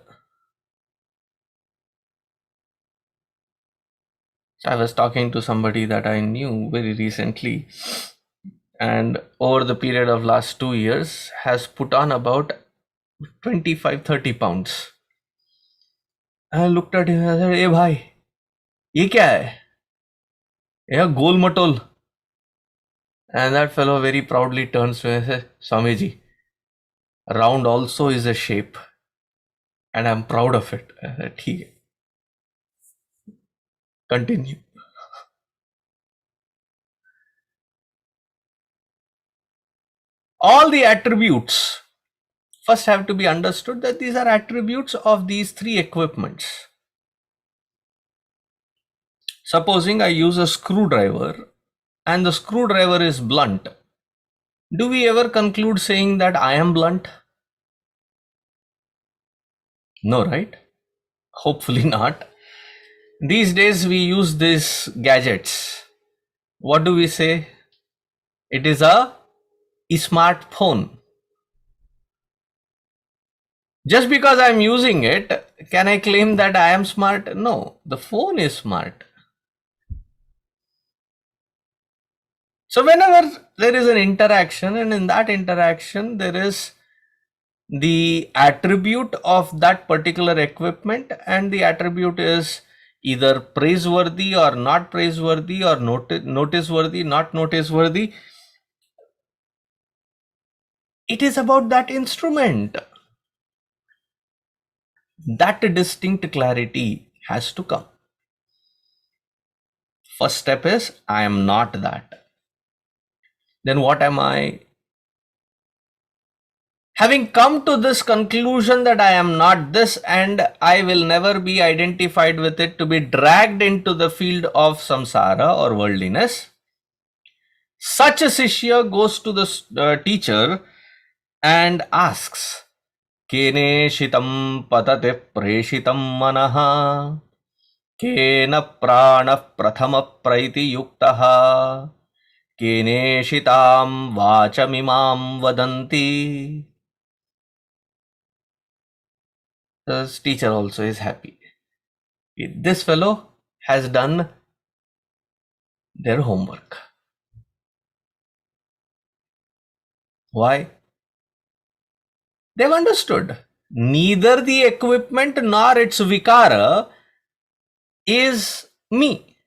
I was talking to somebody that I knew very recently, and over the period of last 2 years has put on about 25-30 pounds. I looked at him and I said, "Hey bhai, ye kya hai? Yeah, gol matol." And that fellow very proudly turns to me and says, "Swamiji, round also is a shape and I'm proud of it." I said, "Theek hai. Continue." All the attributes first have to be understood that these are attributes of these three equipments. Supposing I use a screwdriver and the screwdriver is blunt, do we ever conclude saying that I am blunt? No, right? Hopefully not. These days we use these gadgets. What do we say? It is a smartphone. Just because I am using it, can I claim that I am smart? No, the phone is smart. So whenever there is an interaction, and in that interaction there is the attribute of that particular equipment, and the attribute is either praiseworthy or not praiseworthy, or noticeworthy, not noticeworthy. It is about that instrument. That distinct clarity has to come. First step is, I am not that. Then what am I? Having come to this conclusion that I am not this and I will never be identified with it to be dragged into the field of samsara or worldliness, such a Shishya goes to the teacher and asks, Kene shitam patate preshitam manaha, Kena prana prathama praiti yuktaha, Kene shitam vachamimam vadanti. The teacher also is happy. This fellow has done their homework. Why? They've understood. Neither the equipment nor its vikara is me.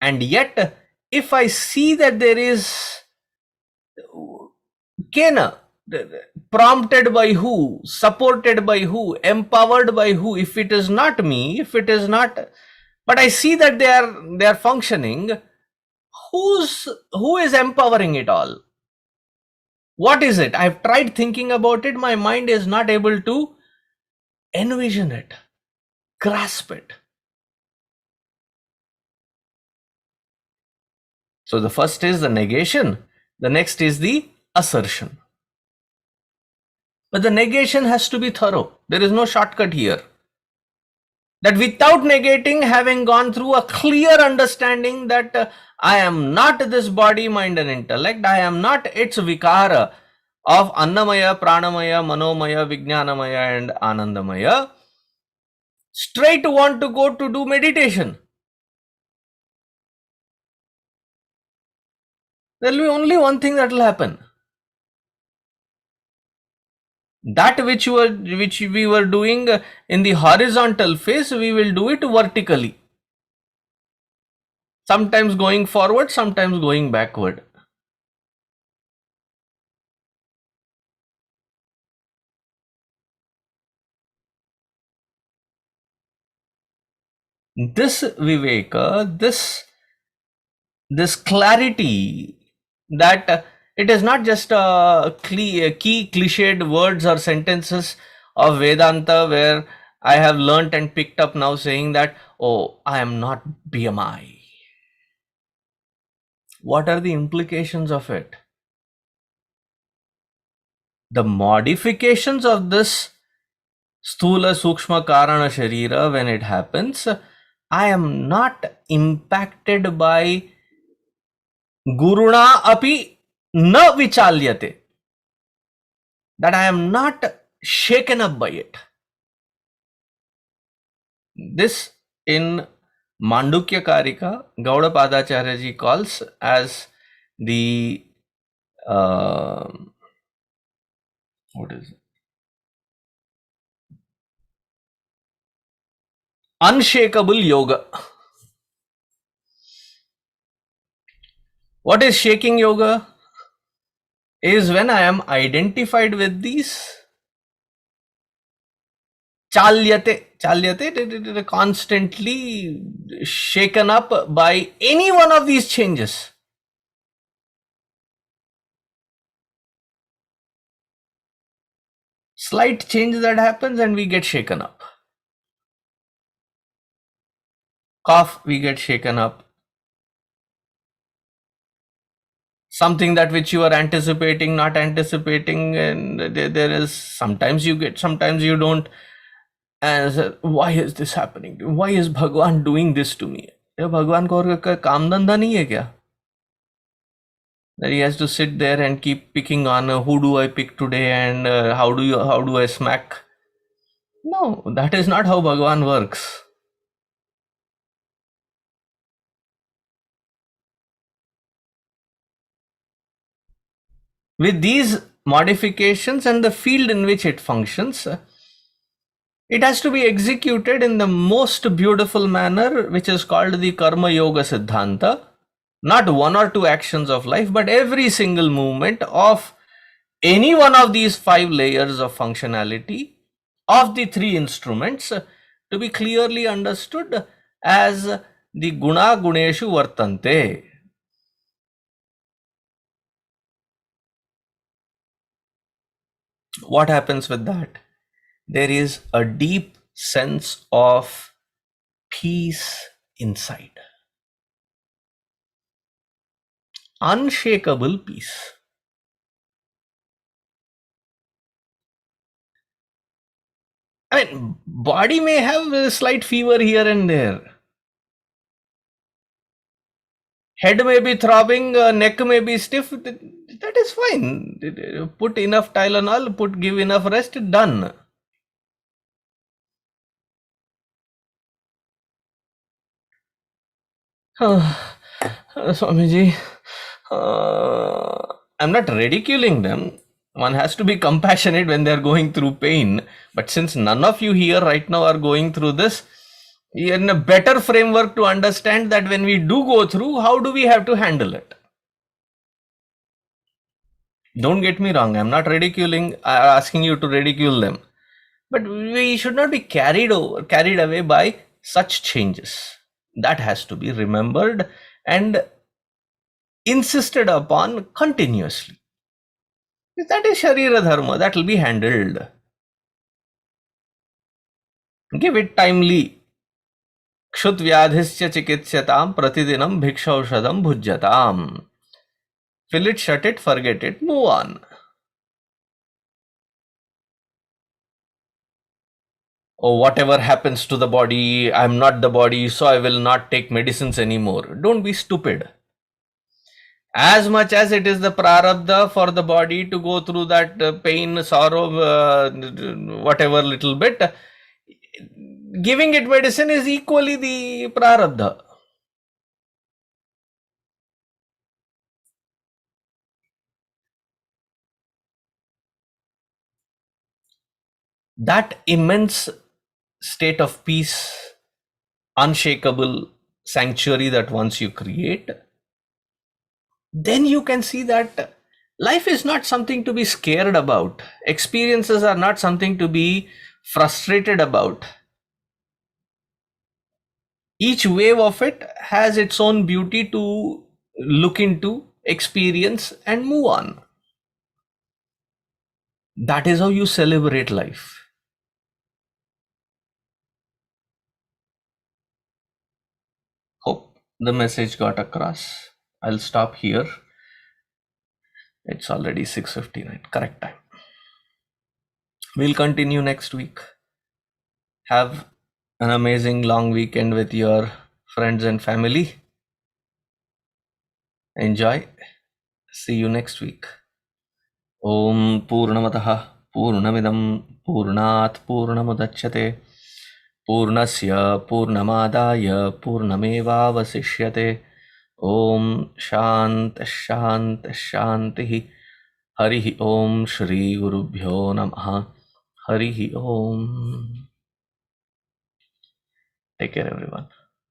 And yet, if I see that there is kena, prompted by who, supported by who, empowered by who, if it is not me, if it is not, but I see that they are functioning, who is empowering it all? What is it? I've tried thinking about it. My mind is not able to envision it, grasp it. So the first is the negation. The next is the assertion. But the negation has to be thorough. There is no shortcut here. That without negating, having gone through a clear understanding that I am not this body, mind and intellect, I am not its vikara of annamaya, pranamaya, manomaya, vijnanamaya and anandamaya, straight want to go to do meditation. There will be only one thing that will happen. That which we were doing in the horizontal phase, we will do it vertically. Sometimes going forward, sometimes going backward. This viveka, this clarity, that it is not just key cliched words or sentences of Vedanta where I have learnt and picked up now saying that, oh, I am not BMI. What are the implications of it? The modifications of this sthula sukshma karana sharira, when it happens, I am not impacted by guruna api na vichalyate. That I am not shaken up by it. This in Mandukya Karika, Gaudapadacharya ji calls as the what is it? Unshakable yoga. What is shaking yoga? Is when I am identified with these chalyate, constantly shaken up by any one of these changes. Slight change that happens and we get shaken up. cough, we get shaken up. Something that which you are anticipating, not anticipating, and there is sometimes you get, sometimes you don't. And why is this happening? Why is Bhagwan doing this to me? ये भगवान को और काम धंधा नहीं है क्या? That he has to sit there and keep picking on who do I pick today and how do I smack? No, that is not how Bhagwan works. With these modifications and the field in which it functions, it has to be executed in the most beautiful manner, which is called the Karma Yoga Siddhanta. Not one or two actions of life, but every single movement of any one of these 5 layers of functionality of the 3 instruments to be clearly understood as the Guna Guneshu Vartante. What happens with that? There is a deep sense of peace inside. Unshakable peace. I mean, body may have a slight fever here and there. Head may be throbbing, neck may be stiff. That is fine. Put enough Tylenol, give enough rest, done. Swamiji, I'm not ridiculing them. One has to be compassionate when they're going through pain. But since none of you here right now are going through this, you're in a better framework to understand that when we do go through, how do we have to handle it? Don't get me wrong, I'm not asking you to ridicule them. But we should not be carried away by such changes. That has to be remembered and insisted upon continuously. That is Sharira Dharma, that will be handled. Give it timely. Kshuddhyadhisya chikitsyatam pratidinam bhikshaushadam bhujyatam. Fill it, shut it, forget it, move on. Oh, whatever happens to the body, I'm not the body, so I will not take medicines anymore. Don't be stupid. As much as it is the prarabdha for the body to go through that pain, sorrow, whatever little bit, giving it medicine is equally the prarabdha. That immense state of peace, unshakable sanctuary that once you create, then you can see that life is not something to be scared about. Experiences are not something to be frustrated about. Each wave of it has its own beauty to look into, experience, and move on. That is how you celebrate life. Hope the message got across. I'll stop here. It's already 6:59, correct time. We'll continue next week. Have an amazing long weekend with your friends and family. Enjoy. See you next week. Om Purnamataha Purnamidam Purnat Purnamudachyate Purnasya Purnamadaya Purnamevavasishyate. Om Shant Shant Shantihi. Harihi Om Shri Gurubhyo Namaha. Harihi Om. Take care, everyone.